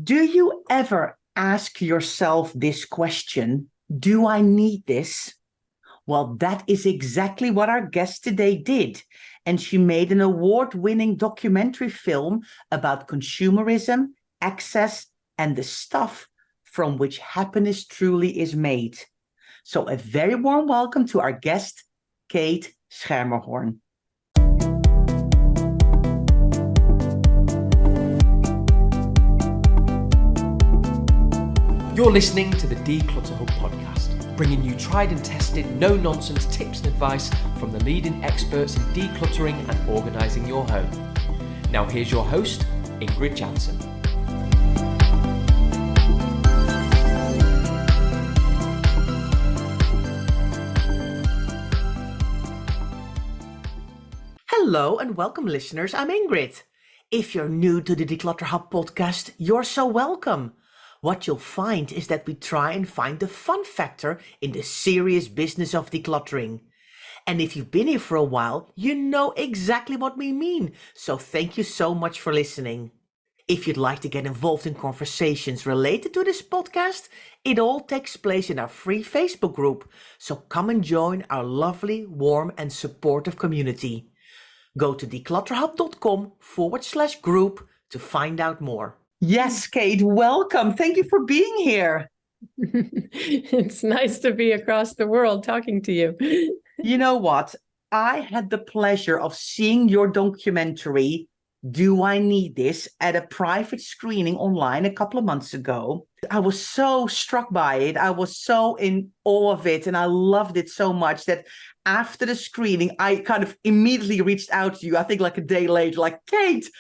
Do you ever ask yourself this question? Do I need this? Well, that is exactly what our guest today did. And she made an award-winning documentary film about consumerism, access, and the stuff from which happiness truly is made. So a very warm welcome to our guest, Kate Schermerhorn. You're listening to the Declutter Hub podcast, bringing you tried and tested, no-nonsense tips and advice from the leading experts in decluttering and organising your home. Now here's your host, Ingrid Jansen. Hello and welcome, listeners. I'm Ingrid. If you're new to the Declutter Hub podcast, you're so welcome. What you'll find is that we try and find the fun factor in the serious business of decluttering. And if you've been here for a while, you know exactly what we mean. So thank you so much for listening. If you'd like to get involved in conversations related to this podcast, it all takes place in our free Facebook group. So come and join our lovely, warm and supportive community. Go to declutterhub.com/group to find out more. Yes, Kate, welcome. Thank you for being here. It's nice to be across the world talking to you. You know what? I had the pleasure of seeing your documentary, Do I Need This?, at a private screening online a couple of months ago. I was so struck by it. I was so in awe of it, and I loved it so much that after the screening, I kind of immediately reached out to you, I think like a day later, like, Kate,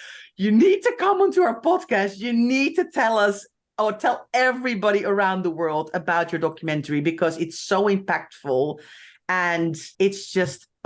you need to come onto our podcast. You need to tell us or tell everybody around the world about your documentary because it's so impactful and it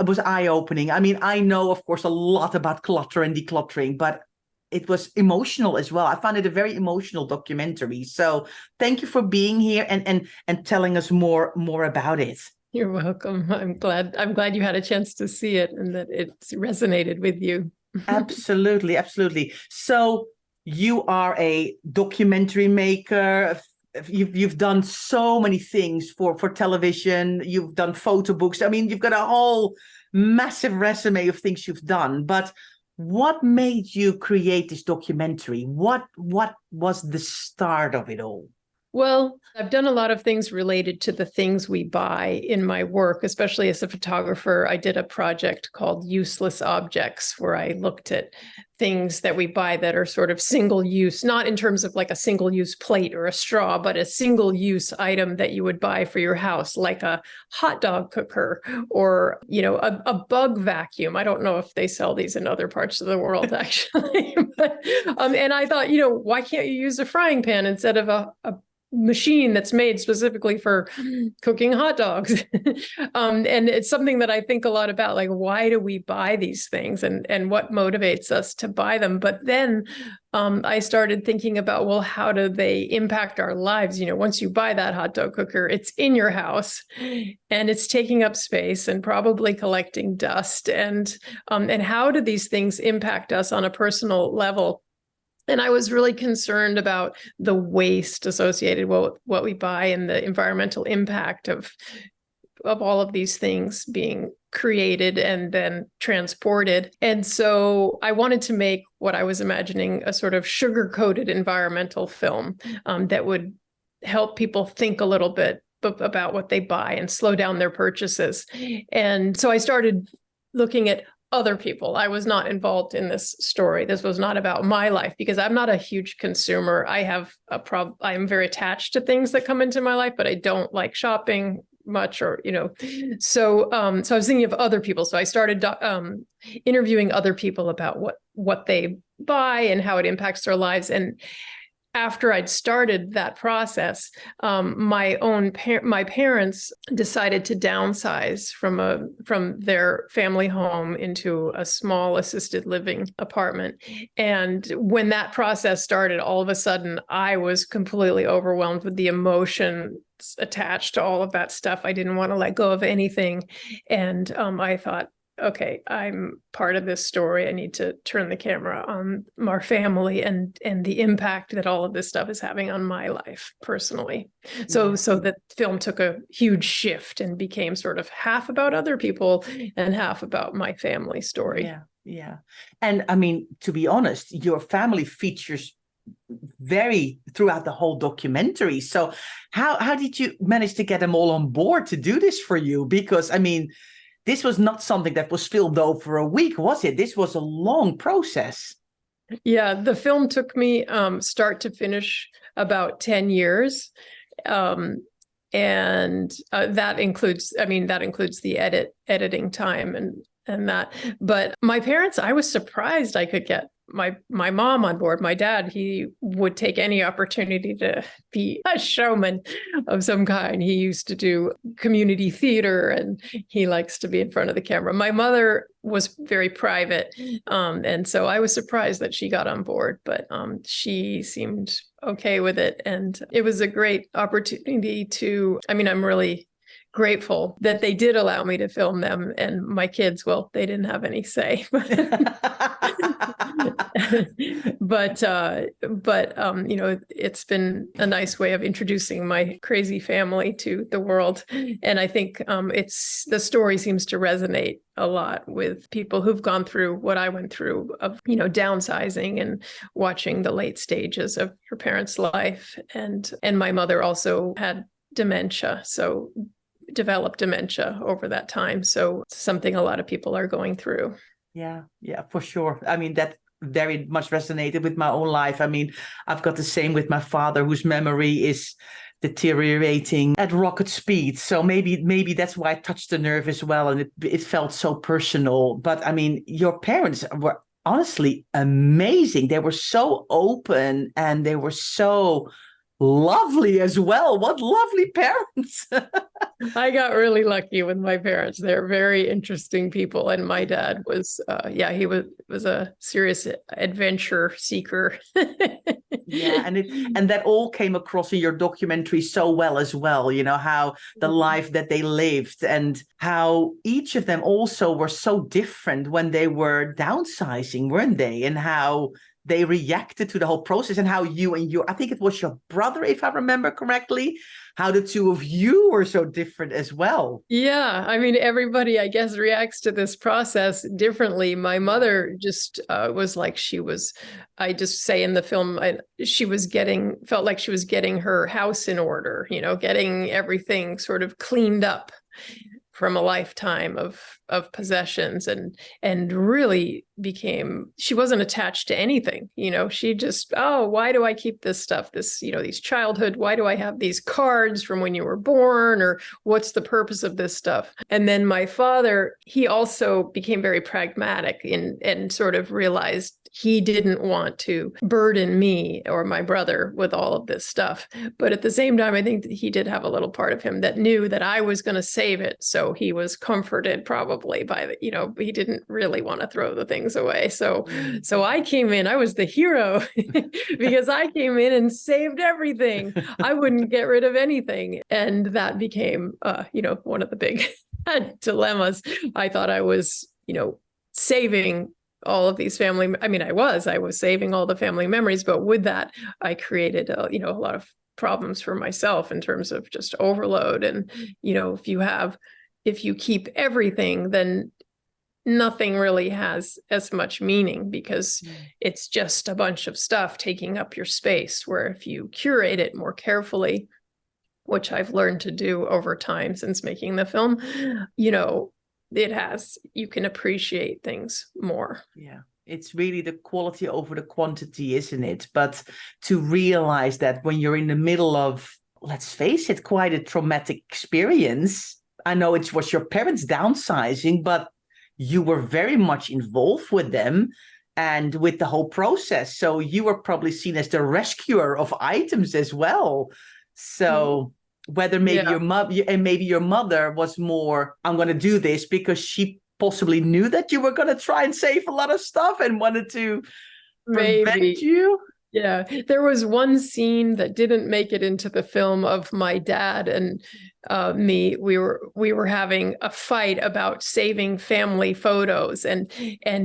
was eye-opening. I mean, I know, of course, a lot about clutter and decluttering, but it was emotional as well. I found it a very emotional documentary. So thank you for being here and telling us more about it. You're welcome. I'm glad you had a chance to see it and that it resonated with you. Absolutely, absolutely. So you are a documentary maker. You've done so many things for television. You've done photo books. I mean, you've got a whole massive resume of things you've done. But what made you create this documentary? What was the start of it all? Well, I've done a lot of things related to the things we buy in my work, especially as a photographer. I did a project called Useless Objects, where I looked at things that we buy that are sort of single use, not in terms of like a single use plate or a straw, but a single use item that you would buy for your house, like a hot dog cooker or, a bug vacuum. I don't know if they sell these in other parts of the world, actually. And I thought, why can't you use a frying pan instead of a machine that's made specifically for cooking hot dogs? And it's something that I think a lot about, like, why do we buy these things and what motivates us to buy them? But then I started thinking about, well, how do they impact our lives? Once you buy that hot dog cooker, it's in your house and it's taking up space and probably collecting dust. And how do these things impact us on a personal level? And I was really concerned about the waste associated with what we buy and the environmental impact of all of these things being created and then transported. And so I wanted to make what I was imagining a sort of sugar-coated environmental film that would help people think a little bit about what they buy and slow down their purchases. And so I started looking at other people. I was not involved in this story. This was not about my life because I'm not a huge consumer. I have I'm very attached to things that come into my life, but I don't like shopping much So I was thinking of other people. So I started interviewing other people about what they buy and how it impacts their lives. And after I'd started that process, my parents decided to downsize from their family home into a small assisted living apartment. And when that process started, all of a sudden, I was completely overwhelmed with the emotion attached to all of that stuff. I didn't want to let go of anything. And I thought, okay, I'm part of this story. I need to turn the camera on our family and the impact that all of this stuff is having on my life personally. So the film took a huge shift and became sort of half about other people and half about my family story. Yeah. And I mean, to be honest, your family features very throughout the whole documentary. So how did you manage to get them all on board to do this for you? Because I mean, this was not something that was filmed over a week, was it? This was a long process. Yeah, the film took me start to finish about 10 years. And that includes the editing time and that. But my parents, I was surprised I could get my mom on board. My dad, he would take any opportunity to be a showman of some kind. He used to do community theater and he likes to be in front of the camera. My mother was very private. And so I was surprised that she got on board, but she seemed okay with it. And it was a great opportunity I'm really grateful that they did allow me to film them, and my kids, well, they didn't have any say. But it's been a nice way of introducing my crazy family to the world. And I think the story seems to resonate a lot with people who've gone through what I went through of, downsizing and watching the late stages of your parents' life. And my mother also had dementia, so developed dementia over that time. So it's something a lot of people are going through. Yeah, for sure. I mean, that very much resonated with my own life. I mean, I've got the same with my father, whose memory is deteriorating at rocket speed. So maybe that's why I touched the nerve as well. And it felt so personal. But I mean, your parents were honestly amazing. They were so open and they were so lovely as well. What lovely parents. I got really lucky with my parents. They're very interesting people. And my dad was, he was a serious adventure seeker. Yeah, and that all came across in your documentary so well as well, how the life that they lived and how each of them also were so different when they were downsizing, weren't they? And how they reacted to the whole process, and how you and I think it was your brother, if I remember correctly, how the two of you were so different as well. Yeah, I mean, everybody, I guess, reacts to this process differently. My mother just was like, I just say in the film, felt like she was getting her house in order, getting everything sort of cleaned up from a lifetime of possessions, and really she wasn't attached to anything. She just, why do I keep this stuff? These childhood, why do I have these cards from when you were born, or what's the purpose of this stuff? And then my father, he also became very pragmatic and sort of realized he didn't want to burden me or my brother with all of this stuff. But at the same time, I think that he did have a little part of him that knew that I was going to save it. So he was comforted probably by he didn't really want to throw the things away. So I came in, I was the hero because I came in and saved everything. I wouldn't get rid of anything. And that became, one of the big dilemmas. I thought I was, saving all of these I was saving all the family memories, but with that, I created, a lot of problems for myself in terms of just overload. And, if you keep everything, then nothing really has as much meaning because it's just a bunch of stuff taking up your space, where if you curate it more carefully, which I've learned to do over time since making the film, you can appreciate things more. Yeah. It's really the quality over the quantity, isn't it? But to realize that when you're in the middle of, let's face it, quite a traumatic experience. I know it was your parents downsizing, but you were very much involved with them and with the whole process. So you were probably seen as the rescuer of items as well. So whether maybe your mother was more, I'm going to do this because she possibly knew that you were going to try and save a lot of stuff and wanted to prevent you. Yeah, there was one scene that didn't make it into the film of my dad and me. We were having a fight about saving family photos, and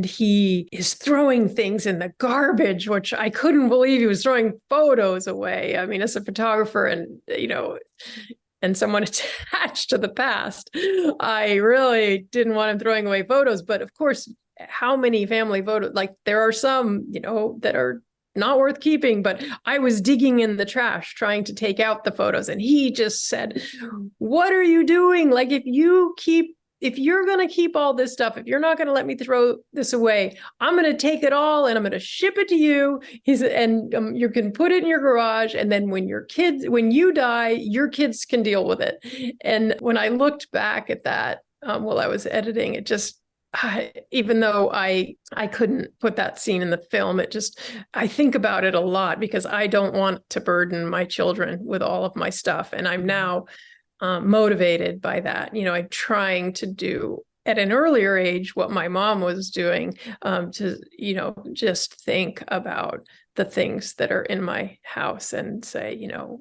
he is throwing things in the garbage, which I couldn't believe he was throwing photos away. I mean, as a photographer, and and someone attached to the past, I really didn't want him throwing away photos. But of course, how many family photos? Like there are some, that are not worth keeping, but I was digging in the trash trying to take out the photos. And he just said, what are you doing? Like, if you're going to keep all this stuff, if you're not going to let me throw this away, I'm going to take it all and I'm going to ship it to you. You can put it in your garage. And then when you die, your kids can deal with it. And when I looked back at that, while I was editing, it just, even though I couldn't put that scene in the film, I think about it a lot because I don't want to burden my children with all of my stuff. And I'm now motivated by that. I'm trying to do at an earlier age what my mom was doing, to, just think about the things that are in my house and say,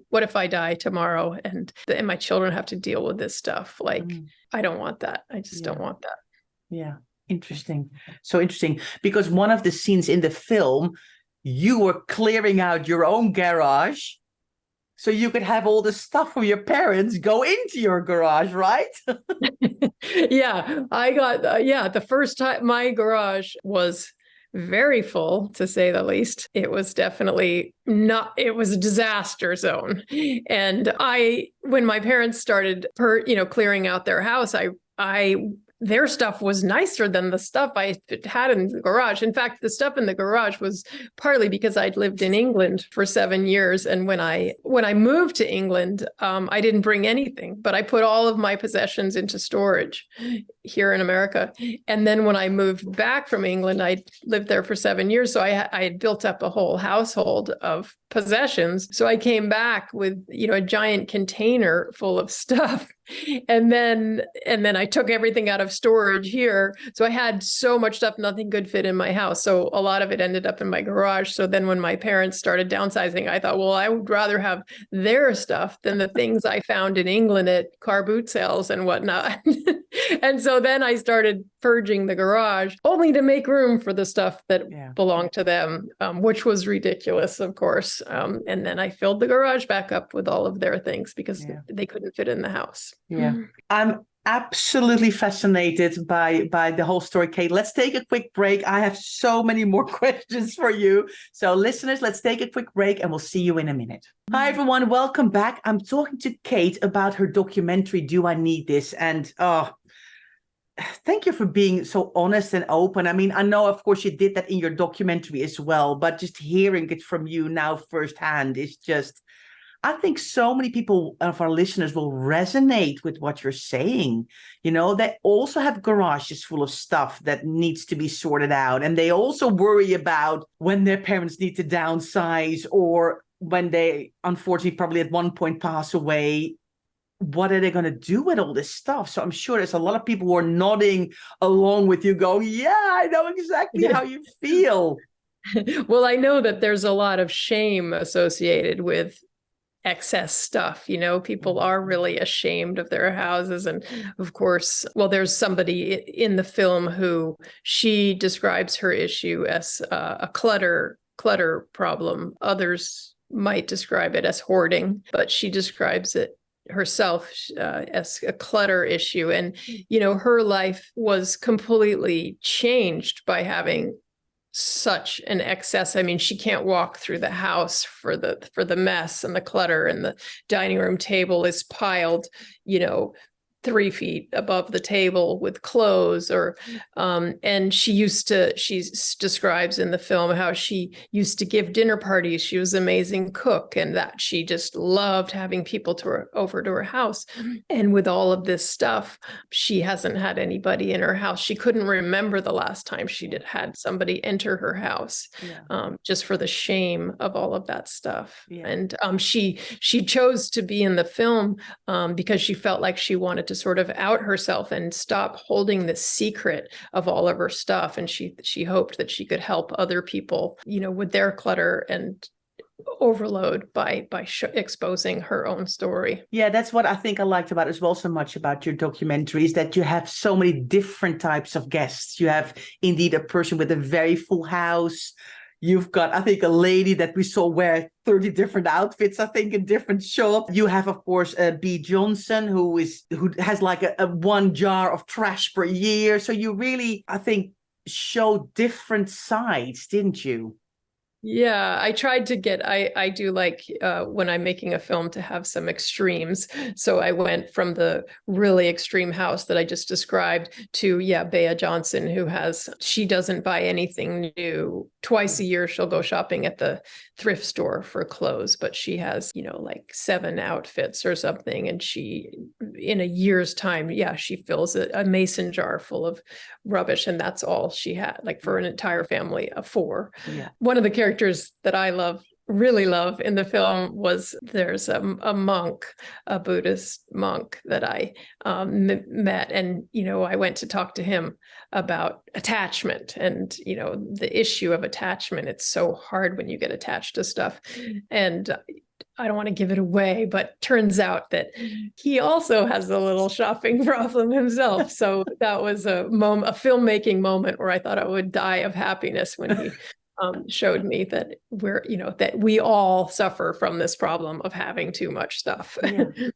what if I die tomorrow and my children have to deal with this stuff? Like, I don't want that. I just don't want that. Yeah. Interesting. So interesting, because one of the scenes in the film, you were clearing out your own garage so you could have all the stuff from your parents go into your garage, right? Yeah, I got, the first time my garage was very full, to say the least. It was definitely it was a disaster zone. And when my parents started, clearing out their house, their stuff was nicer than the stuff I had in the garage. In fact, the stuff in the garage was partly because I'd lived in England for 7 years. And when I moved to England, I didn't bring anything, but I put all of my possessions into storage here in America. And then when I moved back from England, I lived there for 7 years. So I had built up a whole household of possessions. So I came back with, a giant container full of stuff. And then I took everything out of storage here. So I had so much stuff, nothing could fit in my house. So a lot of it ended up in my garage. So then when my parents started downsizing, I thought, well, I would rather have their stuff than the things I found in England at car boot sales and whatnot. And so then I started purging the garage only to make room for the stuff that belonged to them, which was ridiculous, of course. And then I filled the garage back up with all of their things because they couldn't fit in the house. Yeah. I'm absolutely fascinated by the whole story, Kate. Let's take a quick break. I have so many more questions for you. So listeners, let's take a quick break and we'll see you in a minute. Hi, everyone. Welcome back. I'm talking to Kate about her documentary, Do I Need This? And thank you for being so honest and open. I mean, I know, of course, you did that in your documentary as well, but just hearing it from you now firsthand is just, I think so many people of our listeners will resonate with what you're saying. They also have garages full of stuff that needs to be sorted out. And they also worry about when their parents need to downsize or when they, unfortunately, probably at one point pass away. What are they going to do with all this stuff? So I'm sure there's a lot of people who are nodding along with you going, yeah, I know exactly how you feel. Well, I know that there's a lot of shame associated with excess stuff. People are really ashamed of their houses. And of course, well, there's somebody in the film who she describes her issue as a clutter problem. Others might describe it as hoarding, but she describes it herself as a clutter issue. And, her life was completely changed by having such an excess. I mean, she can't walk through the house for the mess and the clutter, and the dining room table is piled, 3 feet above the table with clothes, and she describes in the film how she used to give dinner parties. She was an amazing cook, and that she just loved having people over to her house. And with all of this stuff, she hasn't had anybody in her house. She couldn't remember the last time she had somebody enter her house, just for the shame of all of that stuff. Yeah. And she chose to be in the film because she felt like she wanted to sort of out herself and stop holding the secret of all of her stuff. And she hoped that she could help other people, with their clutter and overload by exposing her own story. Yeah, that's what I think I liked about as well so much about your documentary is that you have so many different types of guests. You have indeed a person with a very full house. You've got, I think, a lady that we saw wear 30 different outfits, I think, in different shops. You have, of course, B. Johnson, who has like a one jar of trash per year. So you really, I think, show different sides, didn't you? Yeah, I tried to get, I do like when I'm making a film to have some extremes. So I went from the really extreme house that I just described to, Bea Johnson, she doesn't buy anything new. Twice a year, she'll go shopping at the thrift store for clothes, but she has, like 7 outfits or something. And in a year's time, she fills a mason jar full of rubbish. And that's all she had, like for an entire family of 4. Yeah. One of the characters that I really love in the film there's a monk, a Buddhist monk that I met, and I went to talk to him about attachment and the issue of attachment. It's so hard when you get attached to stuff, and I don't want to give it away, but turns out that he also has a little shopping problem himself. So that was a filmmaking moment where I thought I would die of happiness when he showed me that that we all suffer from this problem of having too much stuff.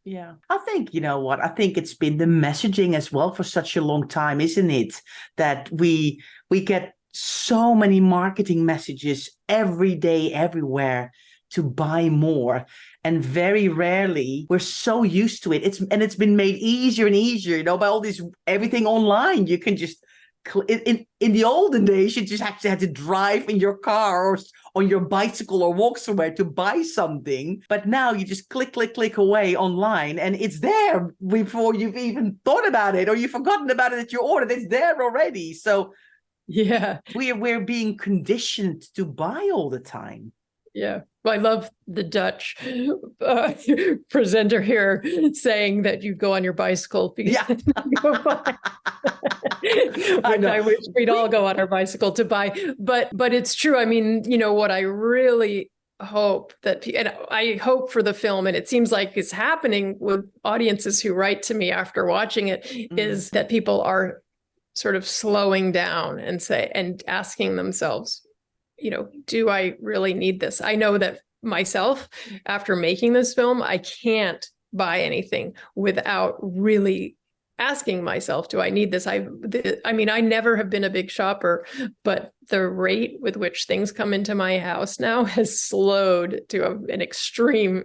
Yeah. I think, you know what? I think it's been the messaging as well for such a long time, isn't it? That we get so many marketing messages every day, everywhere to buy more. And very rarely, we're so used to it. It's been made easier and easier, by all this, everything online. You can just, in the olden days, you just actually had to drive in your car or on your bicycle or walk somewhere to buy something. But now you just click away online and it's there before you've even thought about it or you've forgotten about it at your order. It's there already. So we're being conditioned to buy all the time. Yeah. I love the Dutch presenter here saying that you go on your bicycle because I wish we'd all go on our bicycle to buy. But it's true. I mean, what I really hope and I hope for the film, and it seems like it's happening with audiences who write to me after watching it, is that people are sort of slowing down and asking themselves, do I really need this? I know that myself, after making this film, I can't buy anything without really asking myself, do I need this? I mean, I never have been a big shopper, but the rate with which things come into my house now has slowed to an extreme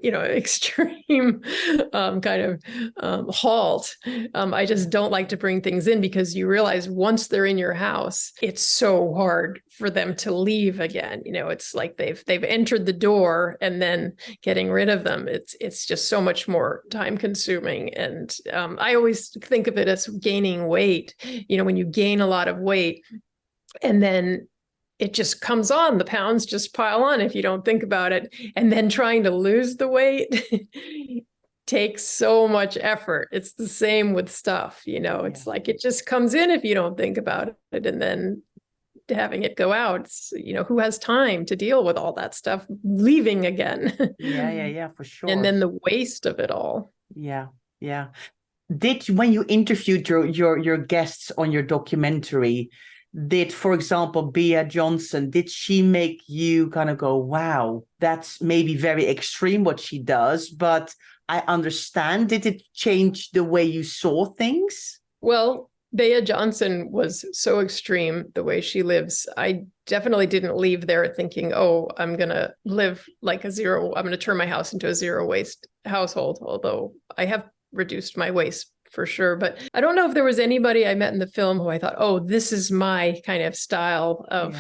kind of halt. I just don't like to bring things in because you realize once they're in your house, it's so hard for them to leave again. It's like they've entered the door and then getting rid of them. It's just so much more time consuming. And I always think of it as gaining weight. When you gain a lot of weight and then it just comes on, the pounds just pile on if you don't think about it. And then trying to lose the weight takes so much effort. It's the same with stuff, it's like it just comes in if you don't think about it. And then having it go out, who has time to deal with all that stuff leaving again? Yeah, for sure. And then the waste of it all. Yeah. When you interviewed your guests on your documentary, for example, Bea Johnson, did she make you kind of go, wow, that's maybe very extreme what she does, but I understand. Did it change the way you saw things? Well, Bea Johnson was so extreme the way she lives. I definitely didn't leave there thinking, oh, I'm going to live like I'm going to turn my house into a zero waste household, although I have reduced my waste for sure. But I don't know if there was anybody I met in the film who I thought, oh, this is my kind of style of,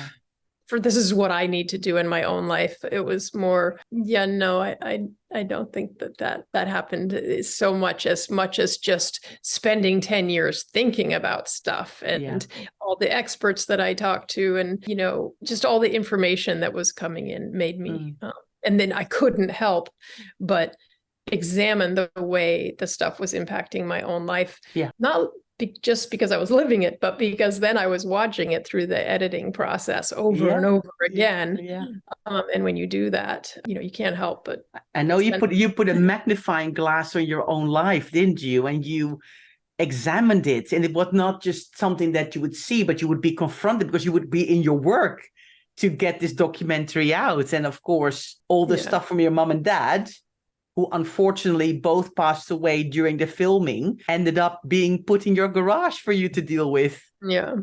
this is what I need to do in my own life. It was more, I don't think that happened so much as just spending 10 years thinking about stuff and all the experts that I talked to and, just all the information that was coming in made me, and then I couldn't help but examine the way the stuff was impacting my own life. Yeah. Not just because I was living it, but because then I was watching it through the editing process over and over again. Yeah. And when you do that, you can't help but. I know you put a magnifying glass on your own life, didn't you? And you examined it, and it was not just something that you would see, but you would be confronted because you would be in your work to get this documentary out. And of course, all the stuff from your mom and dad, who unfortunately both passed away during the filming, ended up being put in your garage for you to deal with. Yeah.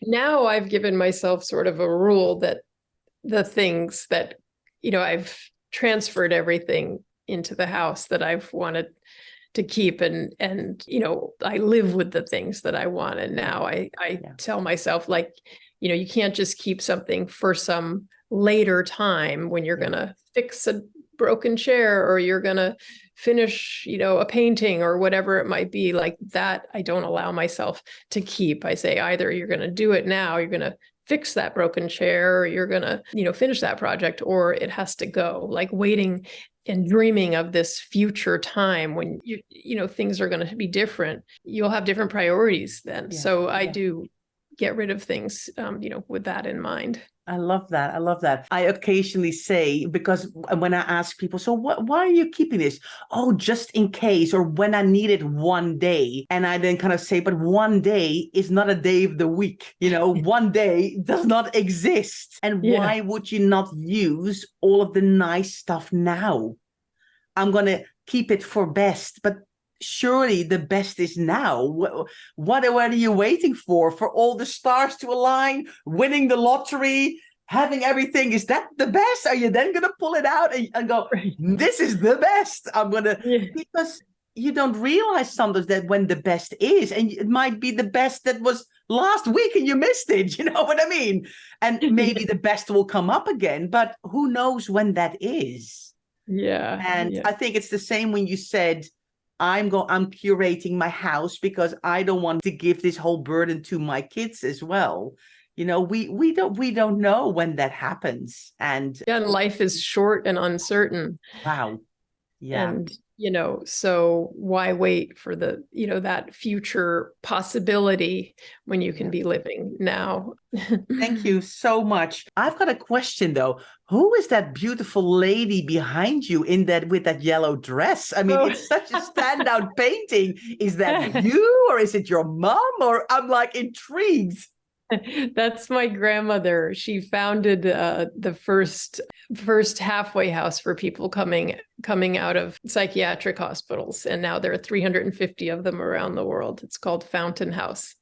Now I've given myself sort of a rule that the things that, I've transferred everything into the house that I've wanted to keep, and I live with the things that I want. And now I tell myself, like, you can't just keep something for some later time when you're going to fix a broken chair, or you're going to finish, a painting or whatever it might be. Like that, I don't allow myself to keep. I say either you're going to do it now, you're going to fix that broken chair, or you're going to, finish that project, or it has to go. Like waiting and dreaming of this future time when things are going to be different. You'll have different priorities then. So I do get rid of things, with that in mind. I love that. I love that. I occasionally say, because when I ask people, so why are you keeping this? Oh, just in case, or when I need it one day. And I then kind of say, but one day is not a day of the week. One day does not exist. And why would you not use all of the nice stuff now? I'm going to keep it for best, but surely the best is now. What are you waiting for? For all the stars to align, winning the lottery, having everything? Is that the best? Are you then going to pull it out and go, this is the best? I'm going to, because you don't realize sometimes that when the best is, and it might be the best that was last week and you missed it. You know what I mean? And maybe the best will come up again, but who knows when that is? Yeah. And I think it's the same when you said, I'm curating my house because I don't want to give this whole burden to my kids as well. We don't know when that happens. And life is short and uncertain. Wow. Yeah. And so why wait for the, that future possibility when you can be living now? Thank you so much. I've got a question though. Who is that beautiful lady behind you with that yellow dress? I mean, it's such a standout painting. Is that you, or is it your mom? Or I'm like intrigued. That's my grandmother. She founded the first halfway house for people coming out of psychiatric hospitals, and now there are 350 of them around the world. It's called Fountain House.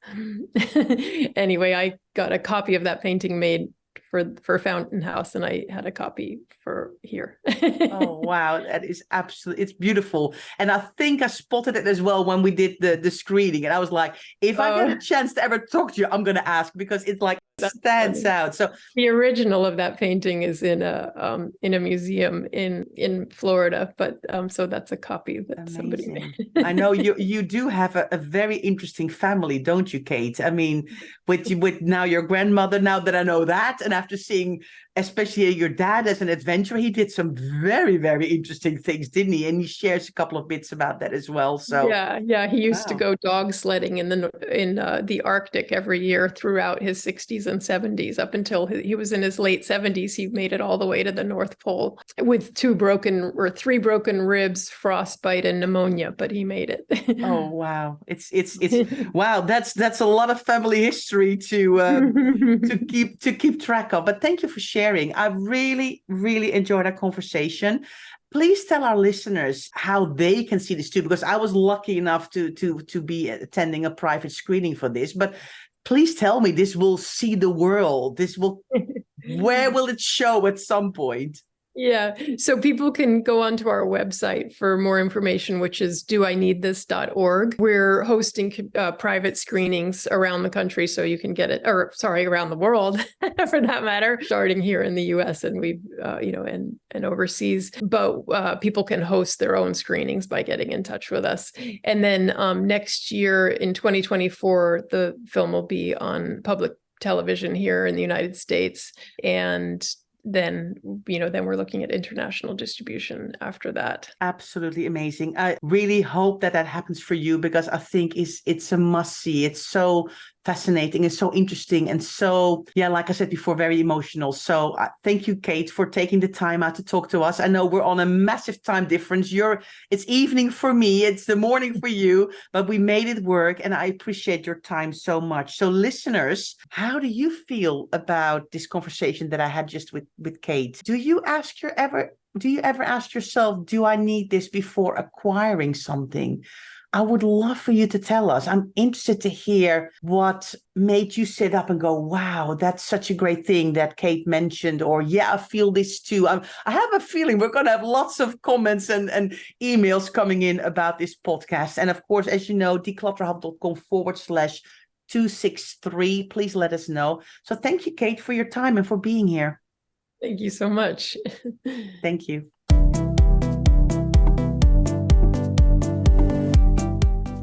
Anyway, I got a copy of that painting made for Fountain House, and I had a copy for here. Oh wow, that is absolutely, it's beautiful. And I think I spotted it as well when we did the screening, and I was like, if I get a chance to ever talk to you, I'm going to ask, because it's like stands out. So the original of that painting is in a museum in Florida, but so that's a copy that amazing. Somebody made. I know you do have a very interesting family, don't you, Kate? I mean, with now your grandmother, now that I know that, and after seeing especially your dad as an adventurer, he did some very, very interesting things, didn't he? And he shares a couple of bits about that as well. So yeah, he used to go dog sledding in the Arctic every year throughout his 60s and 70s, up until he was in his late 70s. He made it all the way to the North Pole with 3 broken ribs, frostbite, and pneumonia, but he made it. Oh wow, it's wow. That's a lot of family history to keep track of. But thank you for sharing. I've really, really enjoyed our conversation. Please tell our listeners how they can see this too, because I was lucky enough to be attending a private screening for this. But please tell me, this will see the world. Where will it show at some point? Yeah. So people can go onto our website for more information, which is doineedthis.org. We're hosting private screenings around the country, so you can get it, around the world for that matter, starting here in the US and we've, and overseas. But people can host their own screenings by getting in touch with us. And then next year in 2024, the film will be on public television here in the United States. And then we're looking at international distribution after that. Absolutely amazing. I really hope that happens for you, because I think it's a must-see. It's so fascinating and so interesting, and so, like I said before, very emotional. So thank you, Kate, for taking the time out to talk to us. I know we're on a massive time difference. It's evening for me, it's the morning for you, but we made it work, and I appreciate your time so much. So listeners, how do you feel about this conversation that I had just with Kate? Do you ever ask yourself, do I need this before acquiring something? I would love for you to tell us. I'm interested to hear what made you sit up and go, wow, that's such a great thing that Kate mentioned, or I feel this too. I have a feeling we're going to have lots of comments and emails coming in about this podcast. And of course, as you know, declutterhub.com/263. Please let us know. So thank you, Kate, for your time and for being here. Thank you so much. Thank you.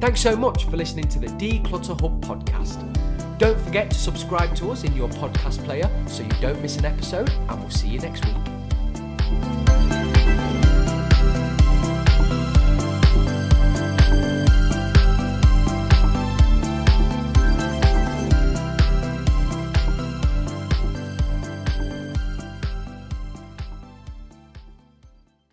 Thanks so much for listening to the Declutter Hub podcast. Don't forget to subscribe to us in your podcast player so you don't miss an episode, and we'll see you next week.